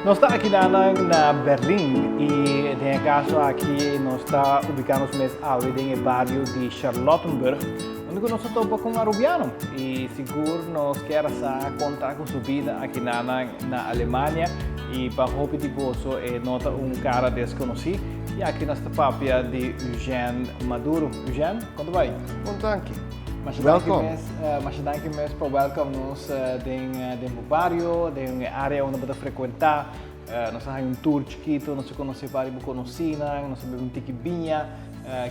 Nós estamos aqui na Berlim e, nesse caso aqui, nós estamos ubicados mesmo no bairro de Charlottenburg, onde nós estamos com um arubiano e seguro nós queremos contar com sua vida aqui na Alemanha e para o de bolso nota cara desconhecido e aqui nós estamos de Eugênio Maduro. Eugênio, quanto vai? Contanque. Welcome. Mas danke mesmo por welcome-nos dentro do bairro, dentro da área onde podemos frequentar. Nós temos tour chiquito, nós conhecemos vários conhecidos, nós temos tiquibinha,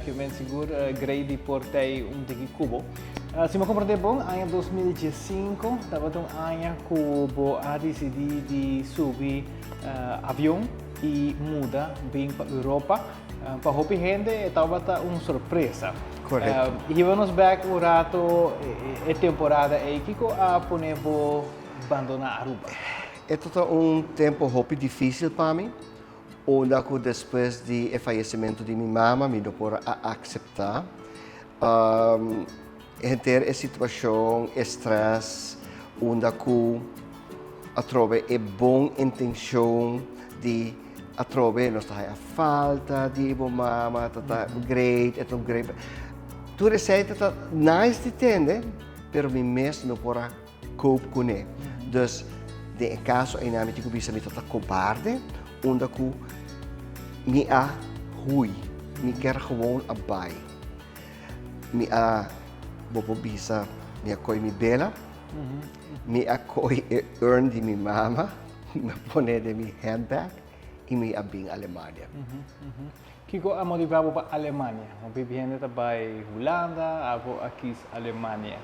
que é seguro, grande por ter tiki cubo. Se me compreender bom, em 2015, estava um ano que a decidir de subir avião e mudar bem para a Europa. Para a gente, estava uma surpresa. Correto. E vamos back o rato e temporada e que a ponevo abandonar Aruba. É todo tempo muito difícil para mim, onde depois do falecimento de minha mãe, me deu por aceitar. Ter a situação, estresse, onde eu trovo a boa intenção de trovar nós a falta de minha mãe, great, great. Tudo isso é nice de entender, mas mim mesmo não pode cope com ele. Então, de caso em nome de que me está cobarde, onde eu me rui, me quer gewoon abai, me bobo bisa, me coi me bela, me coi earn de minha mama, me pone de minha handbag e me abing Alemanha. Kiko a motivado para a Alemanha? O vivendo também Holanda, ou aqui Alemanha?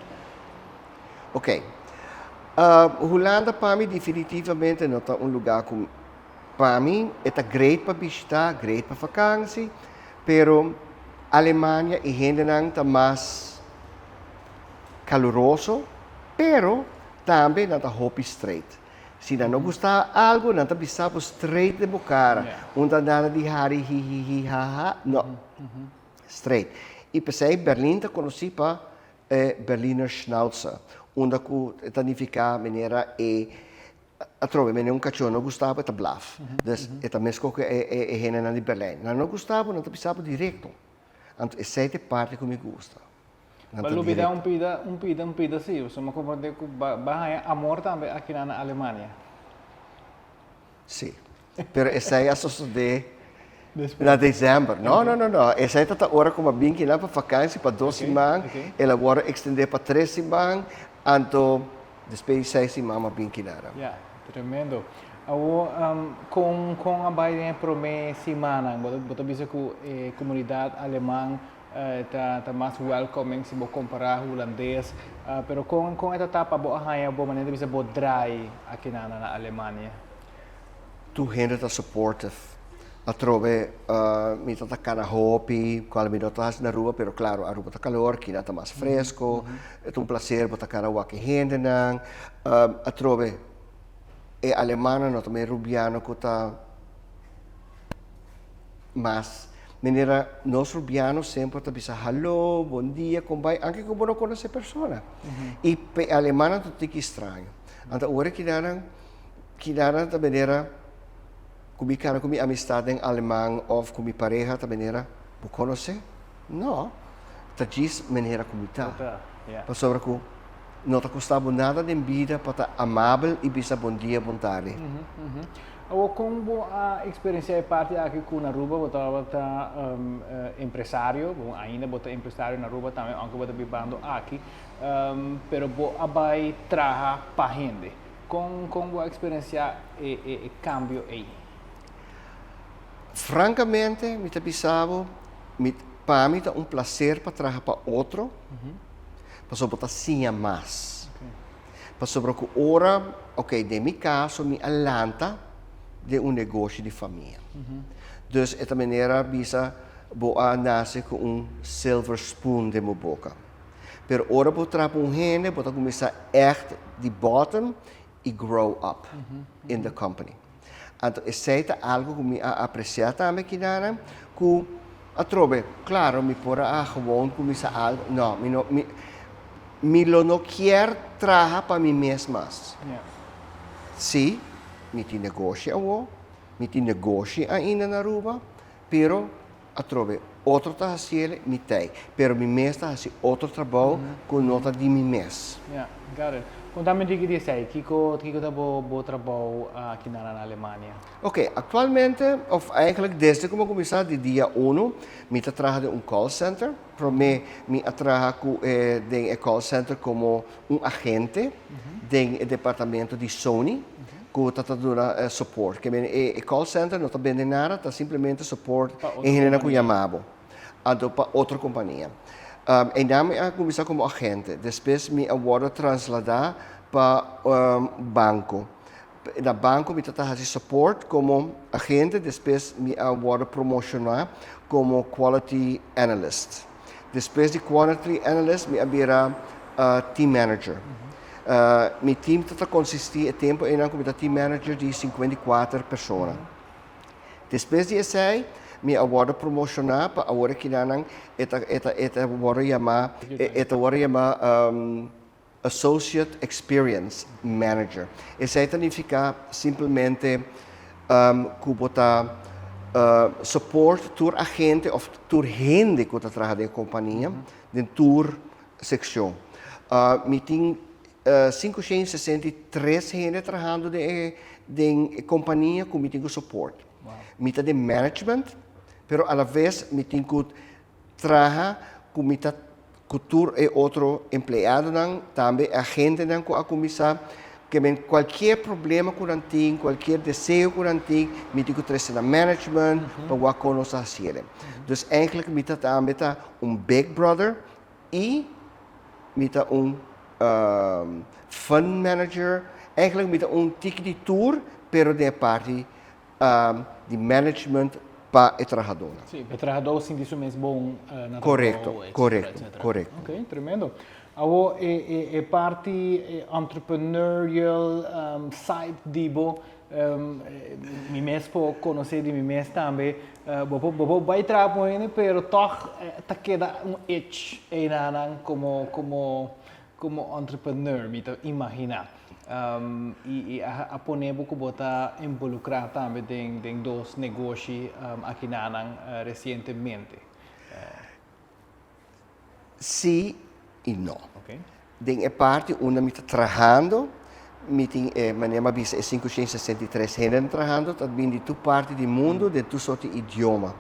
Ok. Holanda para mim definitivamente não é lugar que para mim é great para visitar, great para vakantie, pero Alemanha e gente não está mais caloroso, pero também não está hopi straight. Se não gostar algo, não está pensando straight de bocara, onde nada de hari hi hi hi ha ha, não, straight. E pensei Berlim está conhecido para Berliner Schnauzer, onde significa maneira a trove me não cachorro não gostava está blaf, então é mesmo que é gente de Berlim, não gostava não está pensando direto, então essa é a parte que me gusta. Mas o vida um pida sim, você me compreende que vai amor também aqui na Alemanha. Sim, mas essa é a sociedade na dezembro. Não. Essa é a hora como bem que na para vakantie para 2 semanas, ela agora estender para 3 semanas, então depois 6 semanas bem que nada. Yeah, tremendo. Com a Biden por uma semana, você bisa que a comunidade alemã está mais welcoming se você comparar holandês, pero com essa etapa boa hanya boa maneira bisa boa dry aqui na Alemanha. Tu gente está supportive. A trove mi está cara hopi, qual mi está na rua, pero claro, a rua está calor, aqui está mais fresco. É um prazer botar cara o que gente não. A trove é alemã, não também rubiano que está mas maneira nós rubianos sempre está bisa hello, bom dia, como vai, anche que não conhece pessoa. E pe alemã tu tique estranho. Então agora que daram da maneira kumikan kumi amistad em alemão ou kumi pareja ta maneira bu conhece? Não. Ta diz maneira como tá. Para sobre que não ta custava nada de vida para ta amável e bisa bom dia, bom tarde. Ou como a experiência é parte aqui com na Aruba, você empresário, ainda você empresário na Aruba também, aunque você vivendo aqui, pero você vai trabalhar para gente. Como a experiência é cambio aí? Francamente, me pensava, para mim é prazer para trabalhar para outro, para sobre botar sim mais. Para sobre que ora, ok, de meu caso, me alanta de negócio de família. Então, essa maneira, bisa, boa nasce com silver spoon de minha boca. Pero ora, vou trabalhar com gente, vou começar echt de bottom e grow up in the company. Então, isso é algo que me apreciar também que Atrobe, claro, mi pora gewoon começar algo. Não, mi lo no quer trabalhar para mim mesmas. Yeah. Sim, mi ti negócio awo, mi ti negócio ainda na Aruba, pero atrobe, outro tá haciendo mi tem, pero mi mes tá haciendo outro trabalho com nota de mi mes. Yeah, got it. Contame di che ti sei, Kiko tá bo trabalho aqui na Alemanha. Ok, atualmente, of eigenlijk desde como começar de dia 1, mi tá trabalhando call center, para mim, mi trabalho em call center como agente do departamento de Sony, que está dando suporte. Que o call center não está vendendo nada, está simplesmente suporte em general com chamado, para outra companhia. E daí eu comecei como agente, depois me agora trasladar para banco. Na banco me está fazendo suporte como agente, depois me agora promocionar como quality analyst. Depois de quality analyst me abrirá team manager. Meu time está consistir tempo em como team manager de 54 pessoas. Depois de isso, me agora promocionar para agora que não agora chamar associate experience manager. Isso significa simplesmente que botar suporte tur agente ou tur gente que está trabalhando na companhia, dentro tur seção. Me tem 563 gente trabalhando na companhia com me tem suporte. Me tem de management, pero a la vez me tem que trabalhar com me tur e outro empregado também agente não com a comissão que qualquer problema que não tem, qualquer desejo que não tem, me tem que trazer na management para o que nós fazemos. Então, eigenlijk me tem também big brother e me tem fund manager, eigenlijk me tem ticket de tour, pero de parte de management para o trabalhador. Sim, o trabalhador sente isso mesmo bom na correto. Ok, tremendo. Awo é parte entrepreneurial side dibo mi mes po conhecer de mi mes também bobo vai trabalhar pero toch tá queda itch como entrepreneur me imaginar e a poner que bota involucrar também em dois negócios aqui na recentemente. Sim e não. Okay. De parte, uma me está trabalhando, maneira bisa 563 gente trabalhando, também de tu parte do mundo, de tu sorte idioma.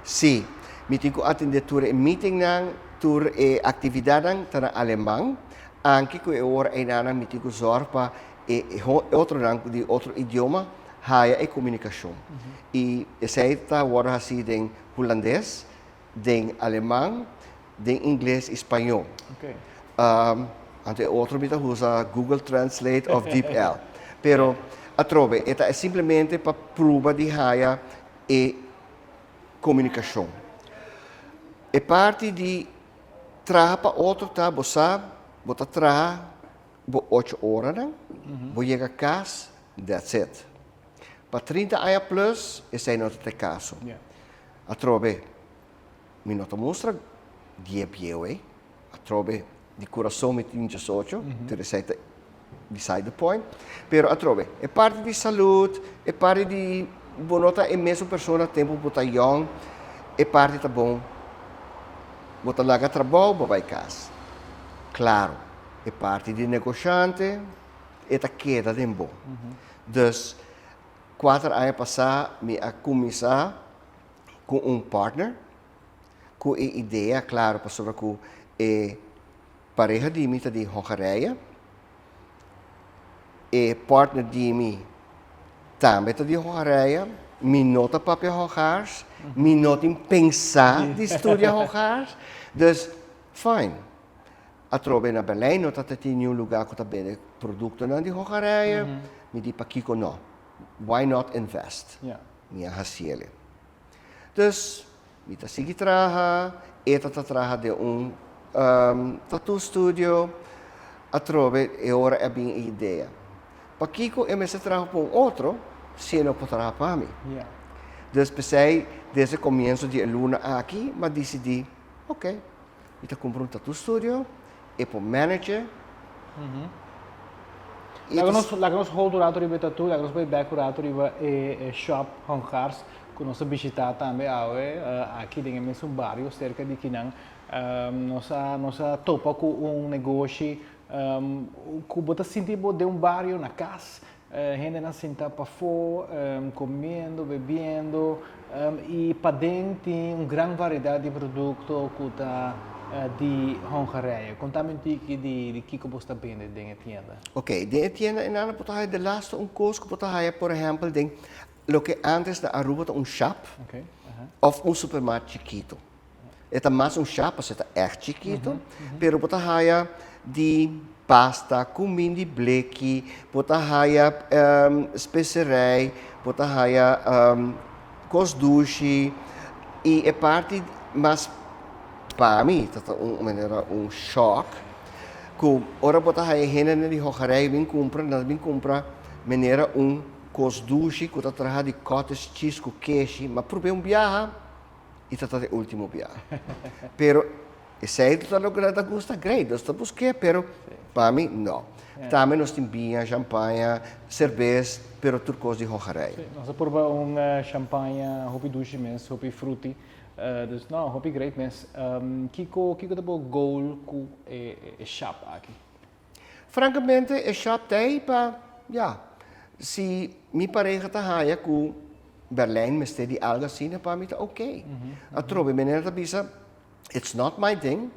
Sim, me tenho que atender tur meeting tur atividade na alemão, anche que ora é nana me tenho que usar para outro de outro idioma, haia e comunicação. E essa está agora assim em holandês, em alemão, em inglês e espanhol. Okay. Ante outro me usa Google Translate of DeepL. Pero atrove, é simplesmente para prova de haia e comunicação. É parte de trabalhar para outro tá, você bota trabalhar 8 horas, vou chegar a casa, that's it. Para 30 anos plus, esse é nosso caso. Atrove, me nota mostra 10 piede, atrove di coração me tinha 18, interessante beside the point, pero atrove, é parte de saúde, é parte de bonota é mesmo pessoa tempo botar young, é parte tá bom, botar lá trabalho, vai casa. Claro, é parte de negociante, é tá queda de bom. Dus 4 anos passar me a começar com partner, com a ideia, claro, para sobre que pareja de mim de Hongarije, e partner de mim também de Hongarije, me nota papel Hongaars, me nota em pensar de estudar Hongaars, dus fine. A trove na Berlijn, nota tem lugar que também produto de Hongarije, me diz para Kiko não, why not invest? Minha raciele. Dus me tá seguir trabalhar, trabalhar de tattoo studio, a trove e ora é bem ideia. Para Kiko, eu me trabalho com outro, se não pode trabalhar para mim. Dus pensei, desde comienzo de luna aqui, mas decidi, ok, eu compro um tattoo studio, e para manager. Lá que nós hold curator e tatu, lá que nós vai back curator e shop Honghars, que nós visitar também aqui tem mesmo bairro cerca de Kinang, nós topa com negócio, que bota sentir de bairro na casa, gente na senta para fora, comendo, bebendo, e para dentro tem grande variedade de produtos que tá de Hongarije. Conta-me um pouco de que você está vendo dentro da tienda. Ok, dentro da tienda, en dan potahaya de laatste een koos, potahaya, por ejemplo, den, lo que antes de Aruba un shop, Okay. of un supermercado chiquito. Eta mais um shop, pues está echt chiquito, pero potahaya de pasta, comida de bleki, potahaya specerij, potahaya kosdushi, e parte mais para mim, é um choque. Que ora botar aí rena de Hongarije vem comprar maneira kosdushi que tá trazendo de cottage cheese com queijo, mas por bem viaja e tá o último viaje. Pero esse tá lo que tá gosta great, nós tá buscando, pero para mim não. Também nós temos vinho, champanhe, cerveja, pero tudo coisa de Hongarije. Nós probamos champanhe, hopi douce mens, hopi frutti. Dus nou, hoop ik great mens. Kiko de goal ku e shop aqui. Francamente, é shop tem para, se me parece que haya com Berlin, mas tem algo assim, para mim tá ok. A trobe, menina bisa, it's not my thing.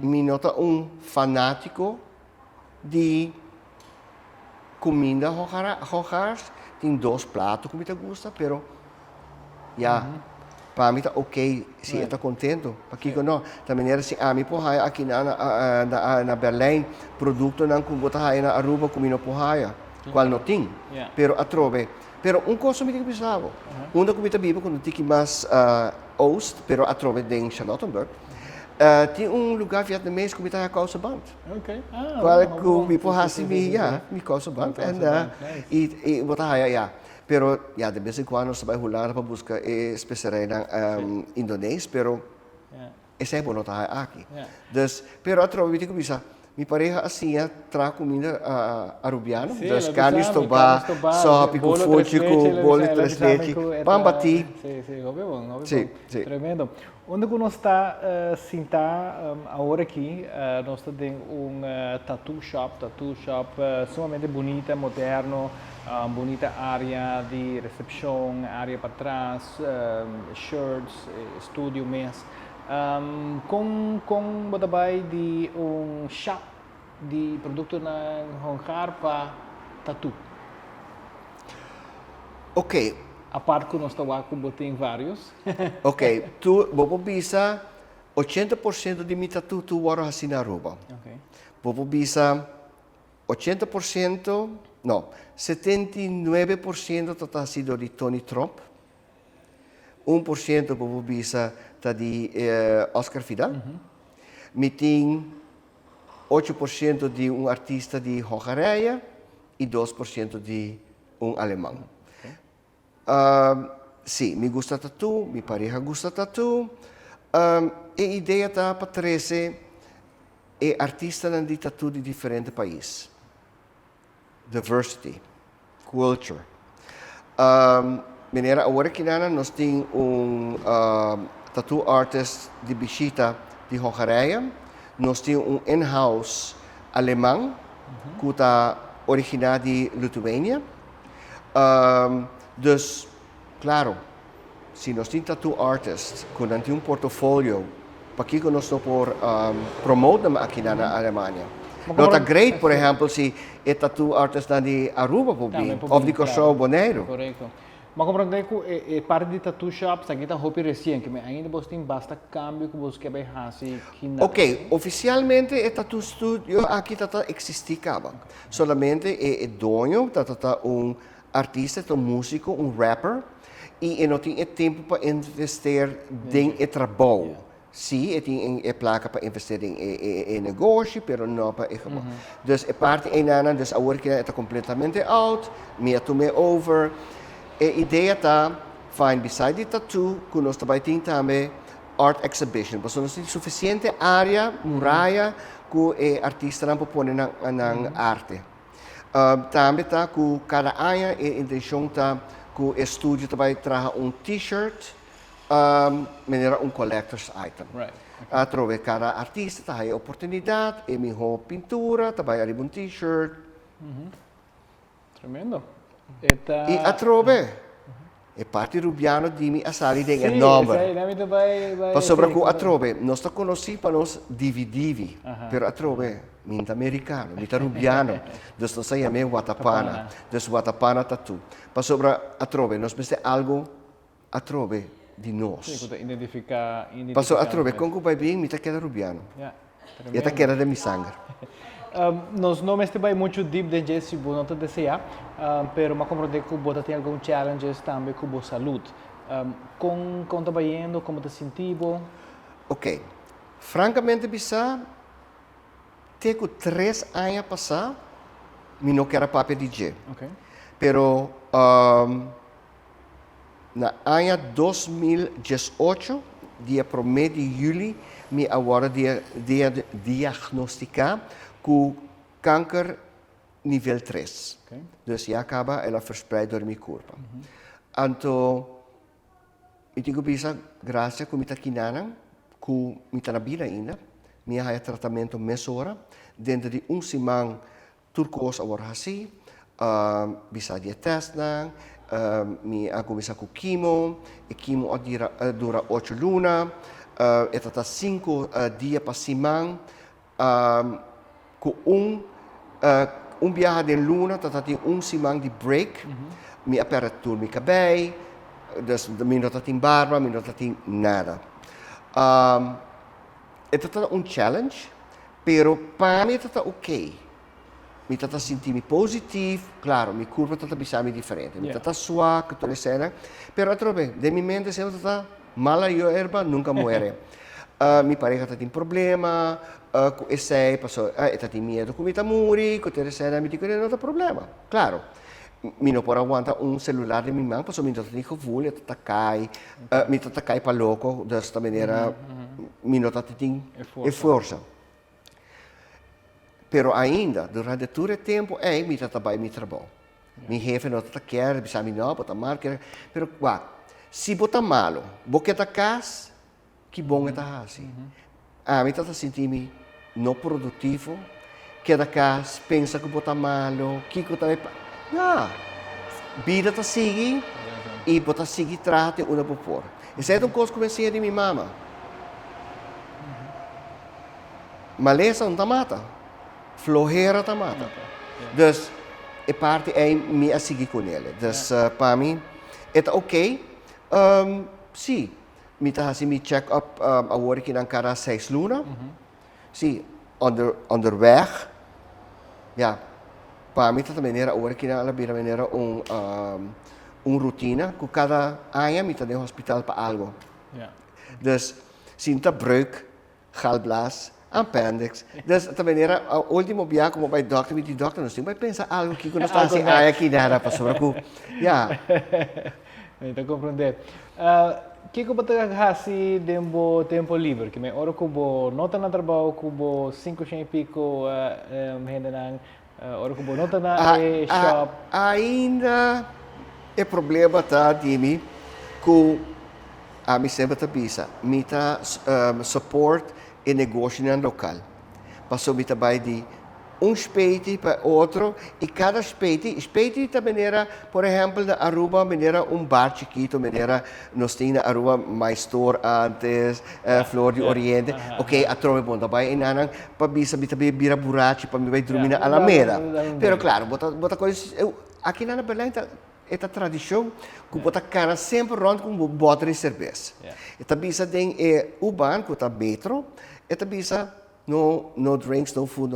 Me nota fanático de comida hongars. Tem 2 pratos que me gusta, pero para mim está ok, se está contento. Porque não, também era assim, me porraia aqui na Berlim, produto não com botar na Aruba com não porraia, qual não tem. Pero a trove, pero coisa me diga bizarro. Da comida viva quando tem mais oost, pero a trove em Charlottenburg. Tem lugar vietnamês que me tá a causa band. Ok. Qual que me porra assim me causa band e botar pero de vez em quando você vai rolar para buscar especiaria indonês, pero esse é bom notar aqui. Dus, pero a troca que bisa, me parece assim, tra comida arubiana, dus carne estobá, sopa com fonte com bolo tres leite, pambati. Sim, tremendo. Onde que nós está sentado agora aqui, nós temos tattoo shop sumamente bonita, moderno, bonita área de recepção, área para trás, shirts, estúdio mesmo. Com botabai de shop de produto na Hongar para tattoo. Ok. A parte que nós estamos tem vários. Ok, tu vou bisa 80% de mi tatu tu waro assim na Aruba. Okay. Vou bisa 80%, não, 79% tá sido de Tony Trump. 1% vou bisa tá de Oscar Fidel. Me tem 8% de artista de Hongarije e 2% de alemão. Sim, me gusta tatu, mi pareja gusta tatu. E a ideia está para trazer artistas de tatu de diferentes países. Diversity, culture. Maneira agora que nós temos tattoo artist de Bichita de Hongarije. Nós temos in-house alemão que está originado de Lituânia. Dus, claro, se nós temos tattoo artists que não tem portfólio, para que nós não por promover aqui na Alemanha? Não está great, por exemplo, se é tattoo artist de Aruba, ou de Cachorro Boneiro. Correto. Mas compreender que parte de tattoo shops aqui está roupa recente, que ainda você tem bastante câmbio que você quer fazer aqui na. Ok, oficialmente o tattoo studio aqui está existindo. Solamente é dono, está artista, músico, rapper, e não tem tempo para investir em trabalho. Sim, tem placa para investir em negócio, mas não para trabalho. Então, a parte ainda, dus agora que está completamente out, me over. A ideia está fine beside the tattoo, que nós também tem também art exhibition. Porque nós temos suficiente área, muralha, que o artista não pode pôr na arte. Também tá que cada ano a intenção tá que o estúdio também traga t-shirt, maneira collector's item. Right. Trove cada artista tem a oportunidade, e melhor pintura, também há t-shirt. Tremendo. E a trove, é parte rubiano di mi a sali dei nome. Sì, namito vai. Pa sobra ku a trove, non sto conosci pa nos dividivi, pero a trove, minta americano, minta rubiano, dus non sai a me Watapana, dus Watapana tattoo. Pa sobra a trove, nos beste algo a trove di nos. Sì, cosa identifica. Pa so a trove, con vai bem, mi ta queda rubiano. E ta queda de mi sangue. Nós não estamos muito deep de Jesse, não te deseja, pero mas como que você tem algum challenges também com a saúde. Com está indo, como te sentivo? Ok, francamente bisa, tenho 3 anos passar, me não quero papel DJ. Ok. Pero na ano 2018, dia 1 de julho, me agora diagnosticar com câncer nível 3. Okay. Dus já acaba ela verspreid door mijn corpo. Então, eu tenho bisa graças com mita kinana, com mita na vida ainda, minha há tratamento mesora dentro de semana turcos agora assim, bisa dia test nang, mi ako bisa com quimo, e quimo dura 8 luna, e tata 5 dias para semana, com viaje de luna, tata tem semana de break, mi apertura mi cabelo, dus mi não tem barba, mi não tem nada. É tata challenge, pero para mim tata ok. Mi tata sentimi positivo, claro, mi curva tata bisami diferente, mi tata suave, tutte le sere, pero altro bene, de mi mente sempre tata mala io erba nunca muere. Mi pareja tata in problema, e sei, passo, tata in miedo come ta muri, tutte le sere mi dico non ha problema, claro. Mi non può aguantare un cellulare di mia mano, passo mi tata di gevoel, tata cai, mi tata cai pa loco, da sta maniera, mi non tata in forza. Pero ainda, durante todo o tempo, me trabalho, me trabalho. Me jefe não está quer, bisa me não, bota mal, quer. Pero, se bota malo, boca da casa, que bom é tá assim. Me tá sentindo não produtivo, que da casa pensa que bota malo, que tá vida tá sigue e bota sigue trate uma por fora. Essa é uma coisa que comecei de minha mama. Maleza não tá mata. Flojera ta mata. Dus e parte é me a seguir com ele. Dus para mim é ok. Sim, me tá assim me check up a work in cada 6 luna. Sim, onderweg. Ja, para mim também maneira a work na bira maneira rotina. Com cada ano me tá no hospital para algo. Dus sinta breuk, galblaas. Appendix. Dus também era o último dia como vai doctor, die doctor não vai pensar algo que quando está assim, aqui nada para sobre cu. Ja. Então compreender. Que você faz tempo livre? Que me hora que você nota na trabalho, que você 5 e pico hendenan, hora que você nota na shop. Ainda é problema tá de mim que a mim sempre tá bisa, me tá support e negócio local. Passou me trabalho de speiti para outro e cada speiti também era, por exemplo, na Aruba, era bar chiquito, era nós tínhamos na Aruba mais store antes, Flor de Oriente, ok, a trove bom, também e nanang para bisa bira burachi para me vai dormir na Alameda. Pero claro, bota coisa aqui na Belém esta tradição que bota cara sempre rond com bota de cerveja. Esta bisa tem uban que tá metro. Esta bisa no drinks, no food,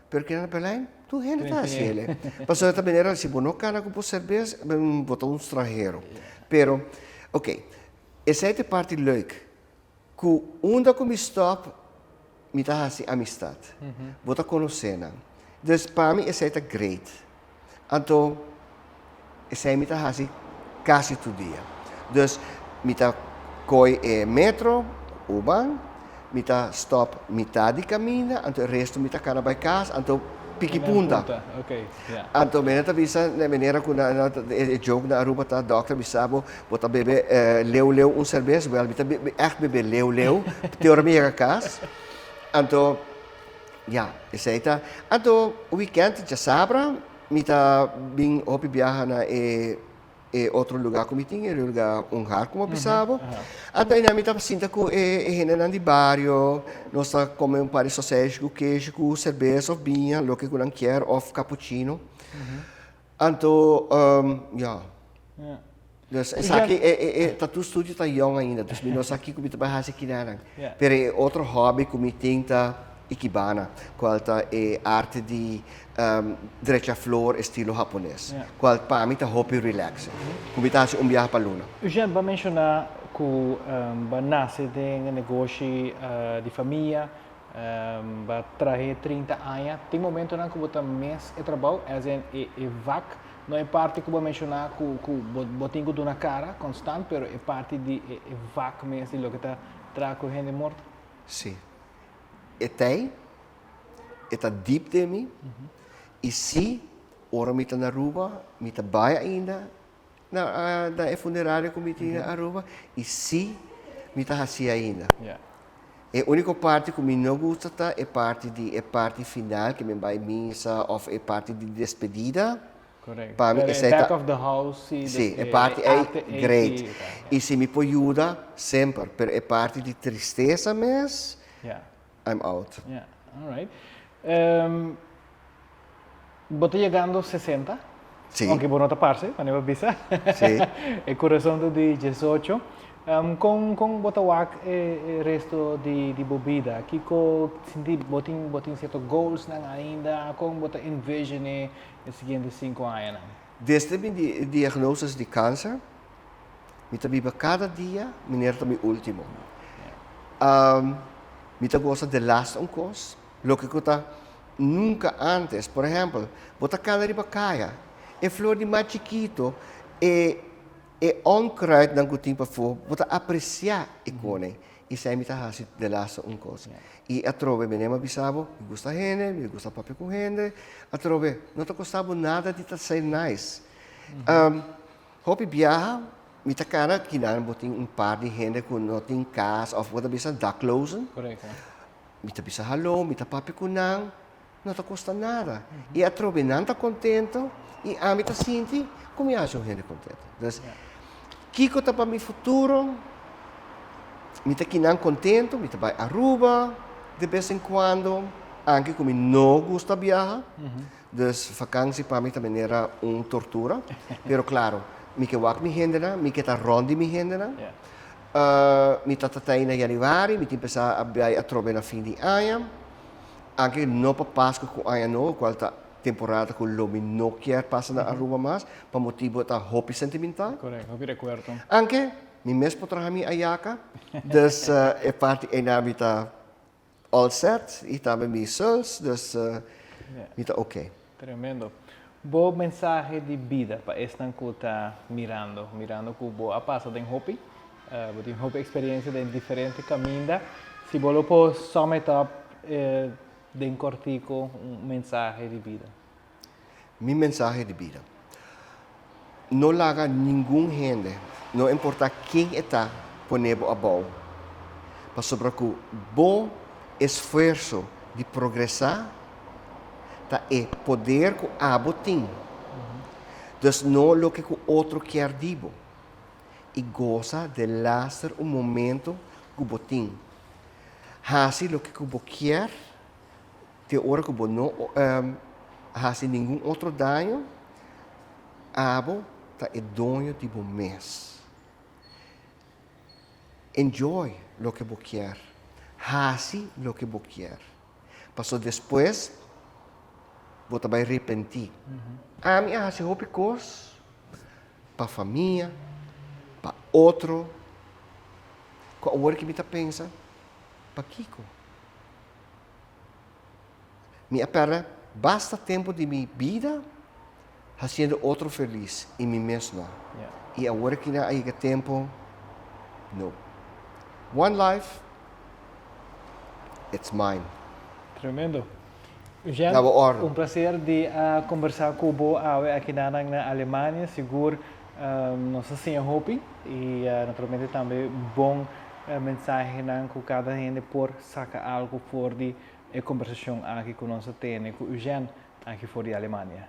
porque na Belém tu rende tá assim. Passou esta maneira se bono cara com cerveja, botou estrangeiro. Pero, ok, essa é a parte leuk. Que onde eu me stop, me tá assim amistade. Bota conhecendo. Dus para mim essa é great. Então, essa é me tá assim quase todo dia. Dus, mita koi metro, uban, mita stop metade de caminho, anto o resto mita cana by casa, anto pique punta. Ok, yeah. Anto meneta bisa na maneira que na jogo na Aruba tá doctor bisabo bota bebe leu um cerveja, well mita echt bebe leu, teoria minha casa. Anto ja, aceita. Anto weekend já sabra, mita bing hopi viaja na outro lugar como tinha, lugar lugar como bisabo. Anto ina mita sinta ku renan di barrio, nossa come par de sausage, queijo, cerveja, vinho, lo que não quer, of cappuccino. Anto ja. Dus tá tu studio tá jong ainda, dus mi nós aqui como bahasa kinarang. Pero outro hobby como tinta ikebana, qual tá arte de derecha flor estilo japonês. Qual para mim tá hobby relaxing. Como tá se viaje para Luna. Eugênio, vai mencionar que vai nascer de um negócio de família, vai trazer 30 anos. Tem momento na que você mês de trabalho, é vac. Não é parte que eu vou mencionar que eu tenho na cara constante, mas é parte de vac mesmo, de que está trazendo gente morta. Sim. Está deep de mim. E se ora me tá na Aruba, me tá baia ainda na funerária como me na Aruba, e se me tá assim ainda. A única parte que me não gosta é parte final que me vai missa ou é parte de despedida. Correto. Back of the house. Sim, é parte é great. E se me pode ajudar sempre, mas é parte de tristeza mesmo. I'm out. Yeah, all right. Você chegando aos 60? Sim. Aunque por outra parte, a nível visa. Sim. É coração de 18. Com você o resto de bebida, aqui com botin certos goals ainda, como você envision os seguintes 5 anos? Desde a diagnose de câncer, me também cada dia, me também último. Me gosta de last coisa, lo que eu nunca antes, por exemplo, você cada riba caia, flor de mais chiquito, onkruid dan gut tempo voor, você apreciar icone. E sai me tá de last coisa. E a trove me nema bisabo, me gusta gente, me gusta papi com gente, a trove não tá custando nada de tá ser nice. Hopi viaja, me tá cara que não botin par de gente com não tem casa, ou você bisa daklozen. Correto. Me tá bisa hallo, me tá papi com não tá custa nada. E a trove não tá contento, e a me tá sinti, como eu acho gente contenta. Então, Kiko tá para mi futuro, me tá não contento, me tá vai Aruba, de vez em quando, anche como não gosta de viajar, dus vakantie para mim também era tortura, pero claro, me que wak mi hendena, me que tá rondi mi hendena, me tá tatay na januari, me empezar a viajar a trobe na fim de ano, anche não para Páscoa com ano, qual tá temporada que o Lomi não quer passar na Aruba mais, para motivo da hobby sentimental. Correto, hobby recuerdo. Anche, mi mesmo traga mi ayaka, dus é parte em tá all set, e também mi sons, dus mi tá ok. Tremendo. Boa mensagem de vida para esta que está mirando que boa passa de hobby, tem hobby experiência de diferentes caminhos. Se você pode sum it up, de cortico mensagem de vida. Mi mensagem de vida. Não larga nenhum gente, não importa quem está, ponebo a bom. Para sobre que bom esforço de progressar, tá é poder que a botim. Dus não lo que o outro quer dibo. E goza de lastar momento que botim. Hasi lo que o quer, te hora que não hasi nenhum outro dano, abo tá é dono de bom mês. Enjoy lo que você quer. Hasi lo que você quer. Passou depois, você vai arrepentir. A minha hasi hope coisas para a família, para outro. Qual hora que me tá pensa? Para Kiko. Minha perna, basta tempo de minha vida, haciendo otro feliz y mí mismo. Yeah. Y ahora que no hay tiempo, no. One life, it's mine. Tremendo. Eugênio, Tá bom. prazer de conversar com você aqui na Alemanha. Seguro, nossa senhora Hopi e naturalmente também bom mensagem com cada gente por sacar algo for de conversação aqui com nós tem com Eugênio aqui fora da Alemanha.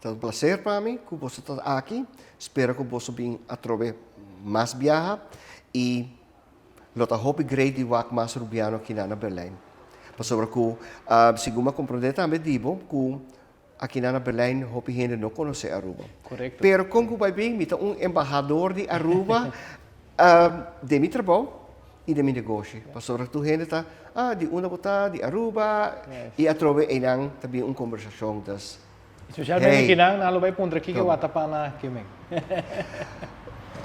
É um prazer para mim que você está aqui. Espero que você venha a trover mais viajar e lota Hopi grande de mais rubiano aqui na Berlim. Sobre que, segundo compreender também digo que aqui na Berlim, Hopi gente não conhece Aruba. Correto. Pero como vai bem, me embaixador de Aruba de meu trabalho e de meu negócio. Sobre que tu gente está de uma botada de Aruba e a trover também uma conversação das. Especial bem aqui na vai pôr aqui que watapana kimeng.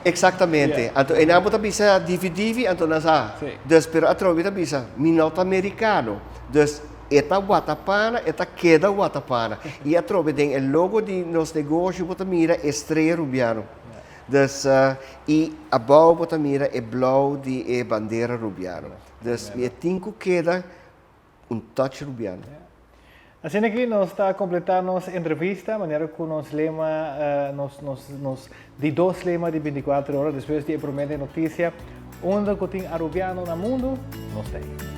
Exatamente. Então, em ambos bisa dividir, então nasa. Dus pero atrovi bisa minota americano. Dus eta watapana, eta queda watapana. E atrovi tem o logo de nos negócios bota mira estrela rubiano. Dus e abau bota mira e blau de bandeira rubiano. Dus me tinco queda touch rubiano. Assim que nós está completando nossa entrevista, maneira que nós lema, nos de 2 lemas de 24 horas, depois de promete notícia, onde que tem arubiano no mundo, nós tem.